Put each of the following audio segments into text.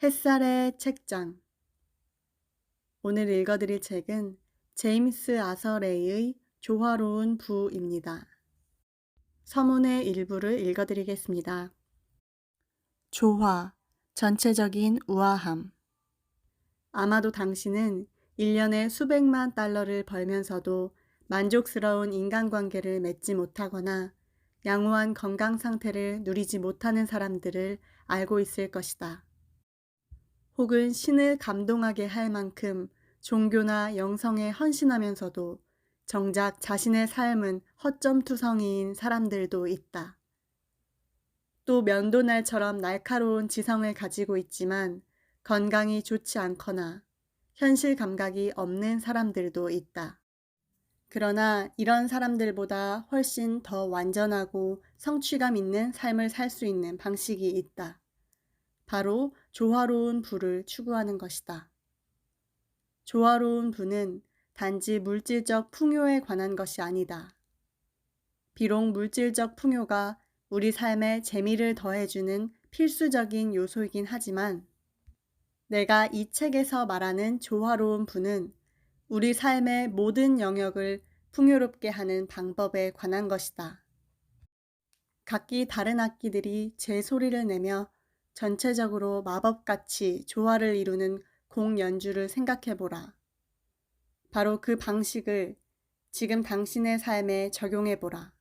햇살의 책장. 오늘 읽어드릴 책은 제임스 아서레이의 조화로운 부입니다. 서문의 일부를 읽어드리겠습니다. 조화, 전체적인 우아함. 아마도 당신은 1년에 수백만 달러를 벌면서도 만족스러운 인간관계를 맺지 못하거나 양호한 건강 상태를 누리지 못하는 사람들을 알고 있을 것이다. 혹은 신을 감동하게 할 만큼 종교나 영성에 헌신하면서도 정작 자신의 삶은 허점투성이인 사람들도 있다. 또 면도날처럼 날카로운 지성을 가지고 있지만 건강이 좋지 않거나 현실 감각이 없는 사람들도 있다. 그러나 이런 사람들보다 훨씬 더 완전하고 성취감 있는 삶을 살 수 있는 방식이 있다. 바로 조화로운 부를 추구하는 것이다. 조화로운 부는 단지 물질적 풍요에 관한 것이 아니다. 비록 물질적 풍요가 우리 삶에 재미를 더해주는 필수적인 요소이긴 하지만 내가 이 책에서 말하는 조화로운 부는 우리 삶의 모든 영역을 풍요롭게 하는 방법에 관한 것이다. 각기 다른 악기들이 제 소리를 내며 전체적으로 마법같이 조화를 이루는 곡 연주를 생각해보라. 바로 그 방식을 지금 당신의 삶에 적용해보라.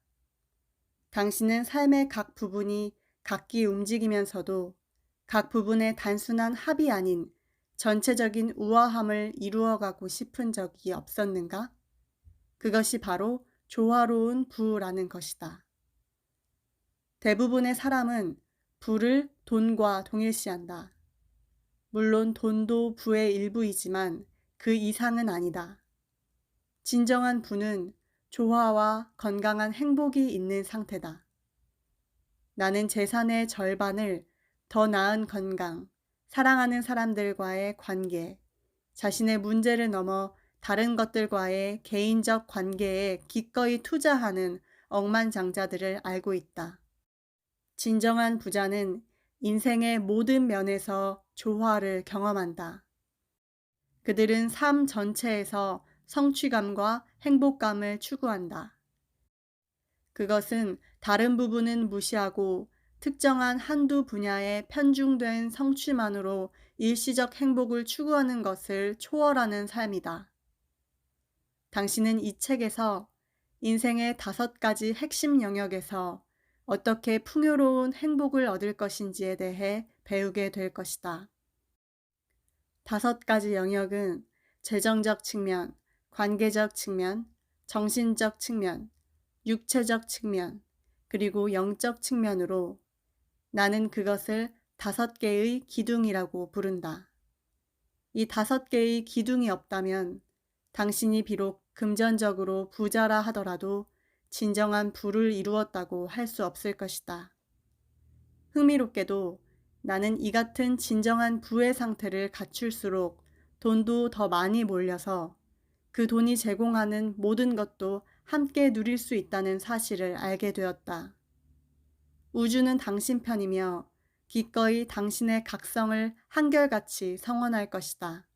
당신은 삶의 각 부분이 각기 움직이면서도 각 부분의 단순한 합이 아닌 전체적인 우아함을 이루어가고 싶은 적이 없었는가? 그것이 바로 조화로운 부라는 것이다. 대부분의 사람은 부를 돈과 동일시한다. 물론 돈도 부의 일부이지만 그 이상은 아니다. 진정한 부는 조화와 건강한 행복이 있는 상태다. 나는 재산의 절반을 더 나은 건강, 사랑하는 사람들과의 관계, 자신의 문제를 넘어 다른 것들과의 개인적 관계에 기꺼이 투자하는 억만장자들을 알고 있다. 진정한 부자는 인생의 모든 면에서 조화를 경험한다. 그들은 삶 전체에서 성취감과 행복감을 추구한다. 그것은 다른 부분은 무시하고 특정한 한두 분야에 편중된 성취만으로 일시적 행복을 추구하는 것을 초월하는 삶이다. 당신은 이 책에서 인생의 5가지 핵심 영역에서 어떻게 풍요로운 행복을 얻을 것인지에 대해 배우게 될 것이다. 5가지 영역은 재정적 측면, 관계적 측면, 정신적 측면, 육체적 측면, 그리고 영적 측면으로 나는 그것을 5개의 기둥이라고 부른다. 이 5개의 기둥이 없다면 당신이 비록 금전적으로 부자라 하더라도 진정한 부를 이루었다고 할 수 없을 것이다. 흥미롭게도 나는 이 같은 진정한 부의 상태를 갖출수록 돈도 더 많이 몰려서 그 돈이 제공하는 모든 것도 함께 누릴 수 있다는 사실을 알게 되었다. 우주는 당신 편이며 기꺼이 당신의 각성을 한결같이 성원할 것이다.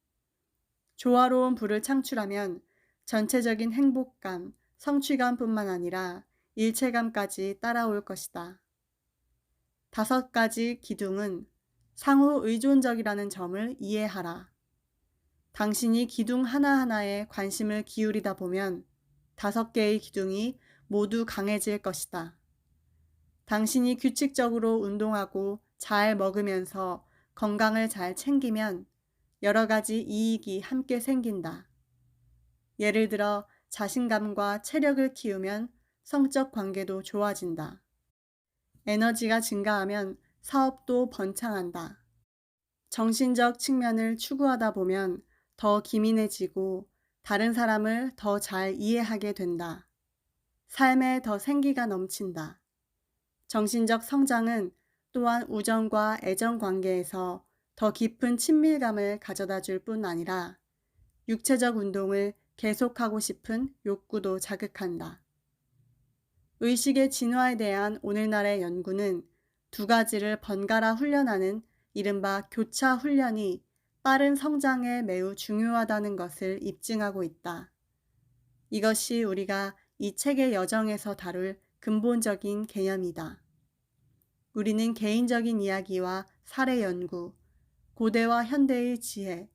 조화로운 부를 창출하면 전체적인 행복감, 성취감뿐만 아니라 일체감까지 따라올 것이다. 5가지 기둥은 상호 의존적이라는 점을 이해하라. 당신이 기둥 하나하나에 관심을 기울이다 보면 5개의 기둥이 모두 강해질 것이다. 당신이 규칙적으로 운동하고 잘 먹으면서 건강을 잘 챙기면 여러 가지 이익이 함께 생긴다. 예를 들어 자신감과 체력을 키우면 성적 관계도 좋아진다. 에너지가 증가하면 사업도 번창한다. 정신적 측면을 추구하다 보면 더 기민해지고 다른 사람을 더 잘 이해하게 된다. 삶에 더 생기가 넘친다. 정신적 성장은 또한 우정과 애정 관계에서 더 깊은 친밀감을 가져다 줄 뿐 아니라 육체적 운동을 계속하고 싶은 욕구도 자극한다. 의식의 진화에 대한 오늘날의 연구는 2가지를 번갈아 훈련하는 이른바 교차 훈련이 빠른 성장에 매우 중요하다는 것을 입증하고 있다. 이것이 우리가 이 책의 여정에서 다룰 근본적인 개념이다. 우리는 개인적인 이야기와 사례 연구, 고대와 현대의 지혜,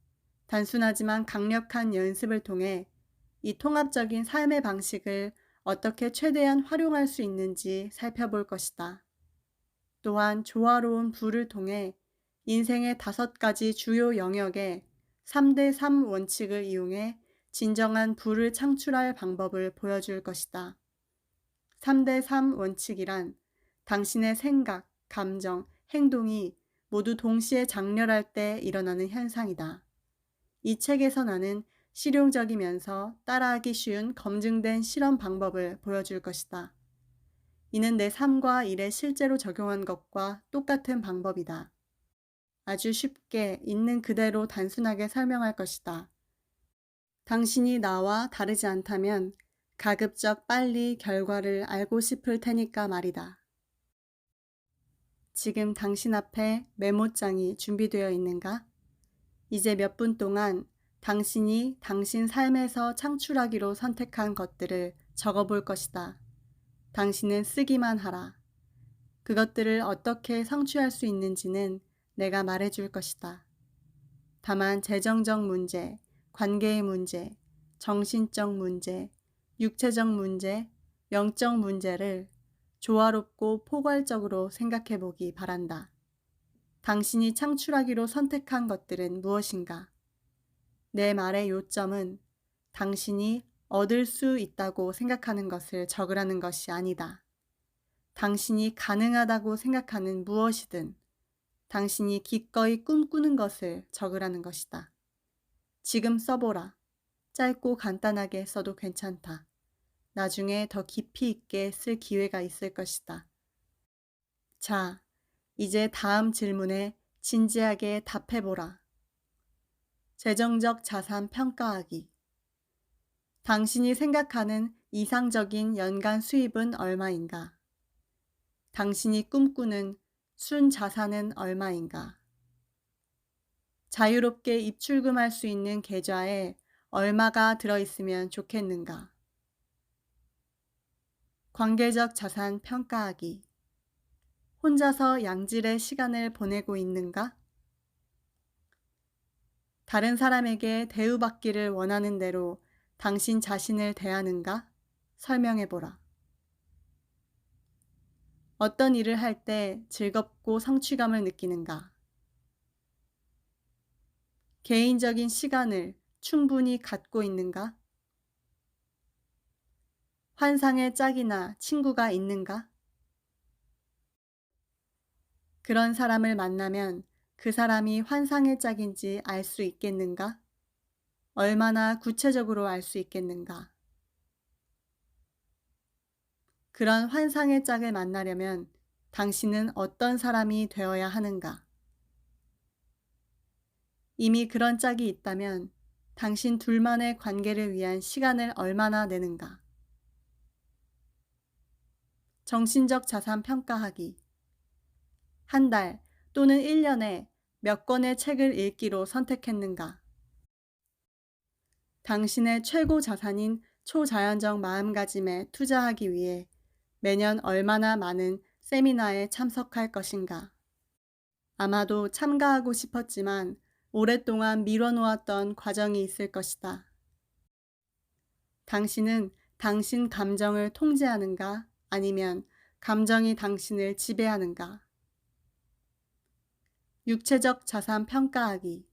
단순하지만 강력한 연습을 통해 이 통합적인 삶의 방식을 어떻게 최대한 활용할 수 있는지 살펴볼 것이다. 또한 조화로운 부를 통해 인생의 5가지 주요 영역에 3대3 원칙을 이용해 진정한 부를 창출할 방법을 보여줄 것이다. 3대3 원칙이란 당신의 생각, 감정, 행동이 모두 동시에 장렬할 때 일어나는 현상이다. 이 책에서 나는 실용적이면서 따라하기 쉬운 검증된 실험 방법을 보여줄 것이다. 이는 내 삶과 일에 실제로 적용한 것과 똑같은 방법이다. 아주 쉽게 있는 그대로 단순하게 설명할 것이다. 당신이 나와 다르지 않다면 가급적 빨리 결과를 알고 싶을 테니까 말이다. 지금 당신 앞에 메모장이 준비되어 있는가? 이제 몇 분 동안 당신이 당신 삶에서 창출하기로 선택한 것들을 적어볼 것이다. 당신은 쓰기만 하라. 그것들을 어떻게 성취할 수 있는지는 내가 말해줄 것이다. 다만 재정적 문제, 관계의 문제, 정신적 문제, 육체적 문제, 영적 문제를 조화롭고 포괄적으로 생각해 보기 바란다. 당신이 창출하기로 선택한 것들은 무엇인가? 내 말의 요점은 당신이 얻을 수 있다고 생각하는 것을 적으라는 것이 아니다. 당신이 가능하다고 생각하는 무엇이든 당신이 기꺼이 꿈꾸는 것을 적으라는 것이다. 지금 써보라. 짧고 간단하게 써도 괜찮다. 나중에 더 깊이 있게 쓸 기회가 있을 것이다. 자, 이제 다음 질문에 진지하게 답해보라. 재정적 자산 평가하기. 당신이 생각하는 이상적인 연간 수입은 얼마인가? 당신이 꿈꾸는 순 자산은 얼마인가? 자유롭게 입출금할 수 있는 계좌에 얼마가 들어있으면 좋겠는가? 관계적 자산 평가하기. 혼자서 양질의 시간을 보내고 있는가? 다른 사람에게 대우받기를 원하는 대로 당신 자신을 대하는가? 설명해보라. 어떤 일을 할 때 즐겁고 성취감을 느끼는가? 개인적인 시간을 충분히 갖고 있는가? 환상의 짝이나 친구가 있는가? 그런 사람을 만나면 그 사람이 환상의 짝인지 알 수 있겠는가? 얼마나 구체적으로 알 수 있겠는가? 그런 환상의 짝을 만나려면 당신은 어떤 사람이 되어야 하는가? 이미 그런 짝이 있다면 당신 둘만의 관계를 위한 시간을 얼마나 내는가? 정신적 자산 평가하기. 한 달 또는 1년에 몇 권의 책을 읽기로 선택했는가? 당신의 최고 자산인 초자연적 마음가짐에 투자하기 위해 매년 얼마나 많은 세미나에 참석할 것인가? 아마도 참가하고 싶었지만 오랫동안 미뤄놓았던 과정이 있을 것이다. 당신은 당신 감정을 통제하는가? 아니면 감정이 당신을 지배하는가? 육체적 자산 평가하기.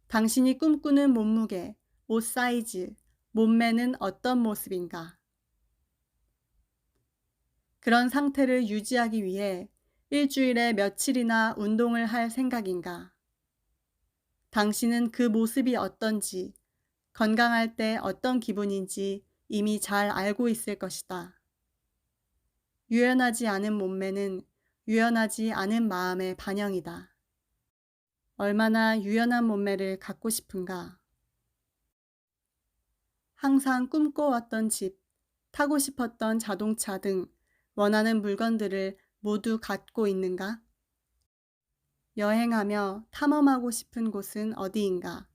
당신이 꿈꾸는 몸무게, 옷 사이즈, 몸매는 어떤 모습인가? 그런 상태를 유지하기 위해 일주일에 며칠이나 운동을 할 생각인가? 당신은 그 모습이 어떤지, 건강할 때 어떤 기분인지 이미 잘 알고 있을 것이다. 유연하지 않은 몸매는 유연하지 않은 마음의 반영이다. 얼마나 유연한 몸매를 갖고 싶은가? 항상 꿈꿔왔던 집, 타고 싶었던 자동차 등 원하는 물건들을 모두 갖고 있는가? 여행하며 탐험하고 싶은 곳은 어디인가?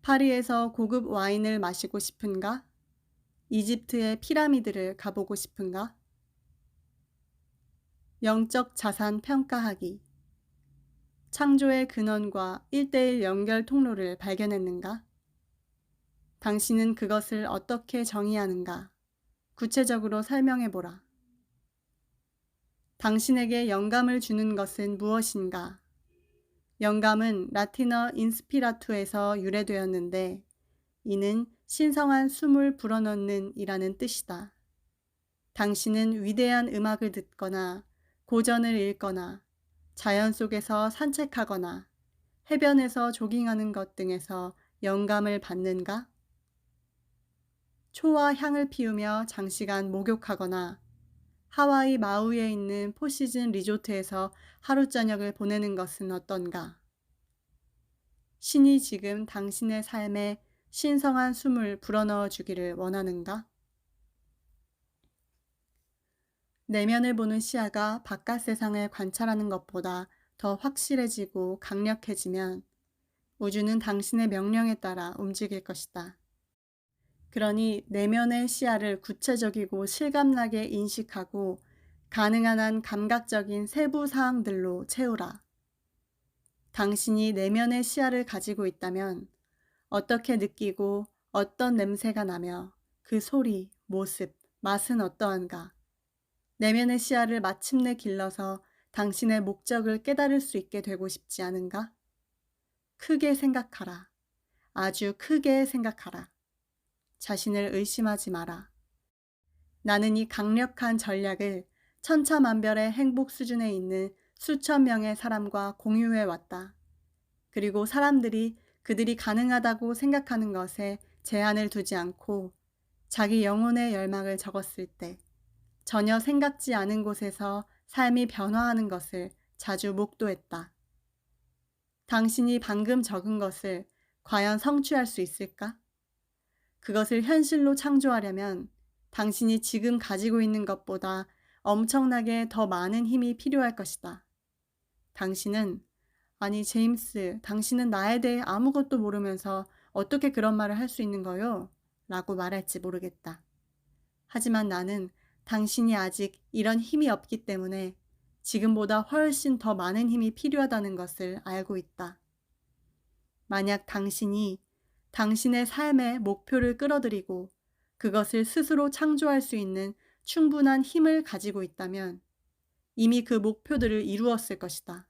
파리에서 고급 와인을 마시고 싶은가? 이집트의 피라미드를 가보고 싶은가? 영적 자산 평가하기. 창조의 근원과 1:1 연결 통로를 발견했는가? 당신은 그것을 어떻게 정의하는가? 구체적으로 설명해보라. 당신에게 영감을 주는 것은 무엇인가? 영감은 라틴어 인스피라투에서 유래되었는데 이는 신성한 숨을 불어넣는 이라는 뜻이다. 당신은 위대한 음악을 듣거나 고전을 읽거나 자연 속에서 산책하거나 해변에서 조깅하는 것 등에서 영감을 받는가? 초와 향을 피우며 장시간 목욕하거나 하와이 마우이에 있는 포시즌 리조트에서 하루 저녁을 보내는 것은 어떤가? 신이 지금 당신의 삶에 신성한 숨을 불어넣어 주기를 원하는가? 내면을 보는 시야가 바깥 세상을 관찰하는 것보다 더 확실해지고 강력해지면 우주는 당신의 명령에 따라 움직일 것이다. 그러니 내면의 시야를 구체적이고 실감나게 인식하고 가능한 한 감각적인 세부 사항들로 채우라. 당신이 내면의 시야를 가지고 있다면 어떻게 느끼고 어떤 냄새가 나며 그 소리, 모습, 맛은 어떠한가? 내면의 시야를 마침내 길러서 당신의 목적을 깨달을 수 있게 되고 싶지 않은가? 크게 생각하라. 아주 크게 생각하라. 자신을 의심하지 마라. 나는 이 강력한 전략을 천차만별의 행복 수준에 있는 수천 명의 사람과 공유해 왔다. 그리고 사람들이 그들이 가능하다고 생각하는 것에 제한을 두지 않고 자기 영혼의 열망을 적었을 때 전혀 생각지 않은 곳에서 삶이 변화하는 것을 자주 목도했다. 당신이 방금 적은 것을 과연 성취할 수 있을까? 그것을 현실로 창조하려면 당신이 지금 가지고 있는 것보다 엄청나게 더 많은 힘이 필요할 것이다. 당신은 아니 제임스, 당신은 나에 대해 아무것도 모르면서 어떻게 그런 말을 할 수 있는 거요? 라고 말할지 모르겠다. 하지만 나는 당신이 아직 이런 힘이 없기 때문에 지금보다 훨씬 더 많은 힘이 필요하다는 것을 알고 있다. 만약 당신이 당신의 삶의 목표를 끌어들이고 그것을 스스로 창조할 수 있는 충분한 힘을 가지고 있다면 이미 그 목표들을 이루었을 것이다.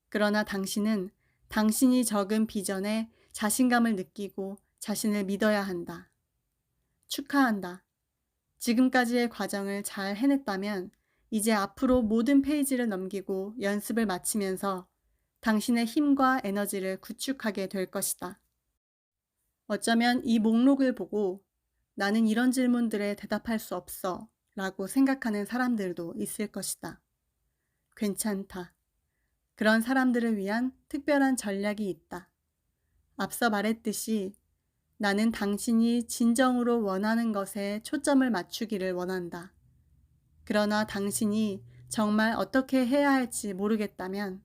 그러나 당신은 당신이 적은 비전에 자신감을 느끼고 자신을 믿어야 한다. 축하한다. 지금까지의 과정을 잘 해냈다면 이제 앞으로 모든 페이지를 넘기고 연습을 마치면서 당신의 힘과 에너지를 구축하게 될 것이다. 어쩌면 이 목록을 보고 나는 이런 질문들에 대답할 수 없어 라고 생각하는 사람들도 있을 것이다. 괜찮다. 그런 사람들을 위한 특별한 전략이 있다. 앞서 말했듯이 나는 당신이 진정으로 원하는 것에 초점을 맞추기를 원한다. 그러나 당신이 정말 어떻게 해야 할지 모르겠다면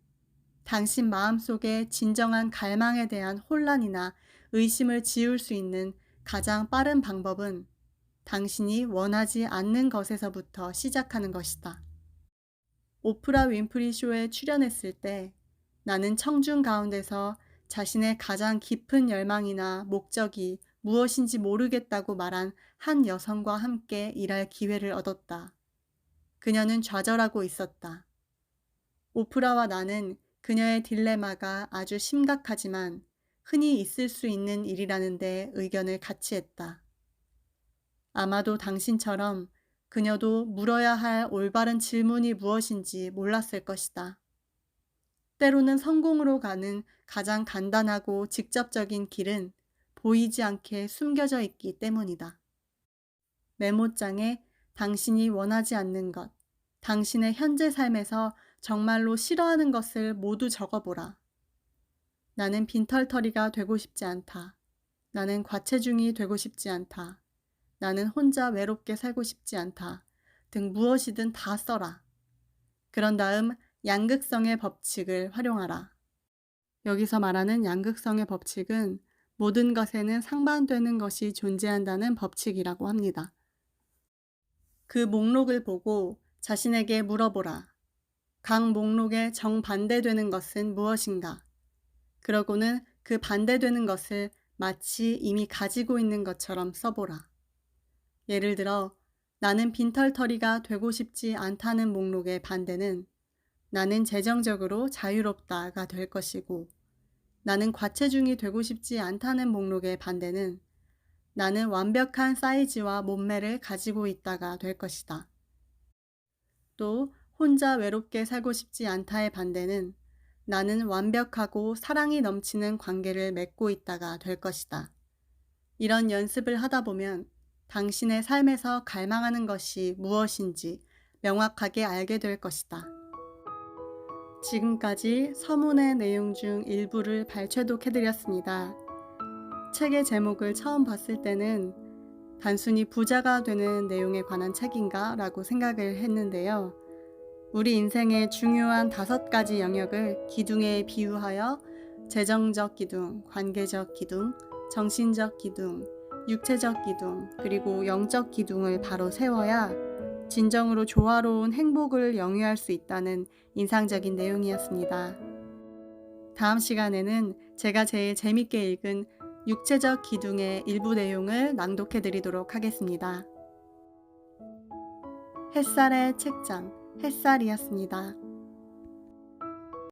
당신 마음속에 진정한 갈망에 대한 혼란이나 의심을 지울 수 있는 가장 빠른 방법은 당신이 원하지 않는 것에서부터 시작하는 것이다. 오프라 윈프리 쇼에 출연했을 때 나는 청중 가운데서 자신의 가장 깊은 열망이나 목적이 무엇인지 모르겠다고 말한 한 여성과 함께 일할 기회를 얻었다. 그녀는 좌절하고 있었다. 오프라와 나는 그녀의 딜레마가 아주 심각하지만 흔히 있을 수 있는 일이라는 데 의견을 같이 했다. 아마도 당신처럼 그녀도 물어야 할 올바른 질문이 무엇인지 몰랐을 것이다. 때로는 성공으로 가는 가장 간단하고 직접적인 길은 보이지 않게 숨겨져 있기 때문이다. 메모장에 당신이 원하지 않는 것, 당신의 현재 삶에서 정말로 싫어하는 것을 모두 적어보라. 나는 빈털터리가 되고 싶지 않다. 나는 과체중이 되고 싶지 않다. 나는 혼자 외롭게 살고 싶지 않다. 등 무엇이든 다 써라. 그런 다음 양극성의 법칙을 활용하라. 여기서 말하는 양극성의 법칙은 모든 것에는 상반되는 것이 존재한다는 법칙이라고 합니다. 그 목록을 보고 자신에게 물어보라. 각 목록에 정반대되는 것은 무엇인가? 그러고는 그 반대되는 것을 마치 이미 가지고 있는 것처럼 써보라. 예를 들어, 나는 빈털터리가 되고 싶지 않다는 목록의 반대는 나는 재정적으로 자유롭다가 될 것이고, 나는 과체중이 되고 싶지 않다는 목록의 반대는 나는 완벽한 사이즈와 몸매를 가지고 있다가 될 것이다. 또 혼자 외롭게 살고 싶지 않다의 반대는 나는 완벽하고 사랑이 넘치는 관계를 맺고 있다가 될 것이다. 이런 연습을 하다 보면 당신의 삶에서 갈망하는 것이 무엇인지 명확하게 알게 될 것이다. 지금까지 서문의 내용 중 일부를 발췌독해드렸습니다. 책의 제목을 처음 봤을 때는 단순히 부자가 되는 내용에 관한 책인가 라고 생각을 했는데요. 우리 인생의 중요한 5가지 영역을 기둥에 비유하여 재정적 기둥, 관계적 기둥, 정신적 기둥, 육체적 기둥, 그리고 영적 기둥을 바로 세워야 진정으로 조화로운 행복을 영위할 수 있다는 인상적인 내용이었습니다. 다음 시간에는 제가 제일 재밌게 읽은 육체적 기둥의 일부 내용을 낭독해 드리도록 하겠습니다. 햇살의 책장, 햇살이었습니다.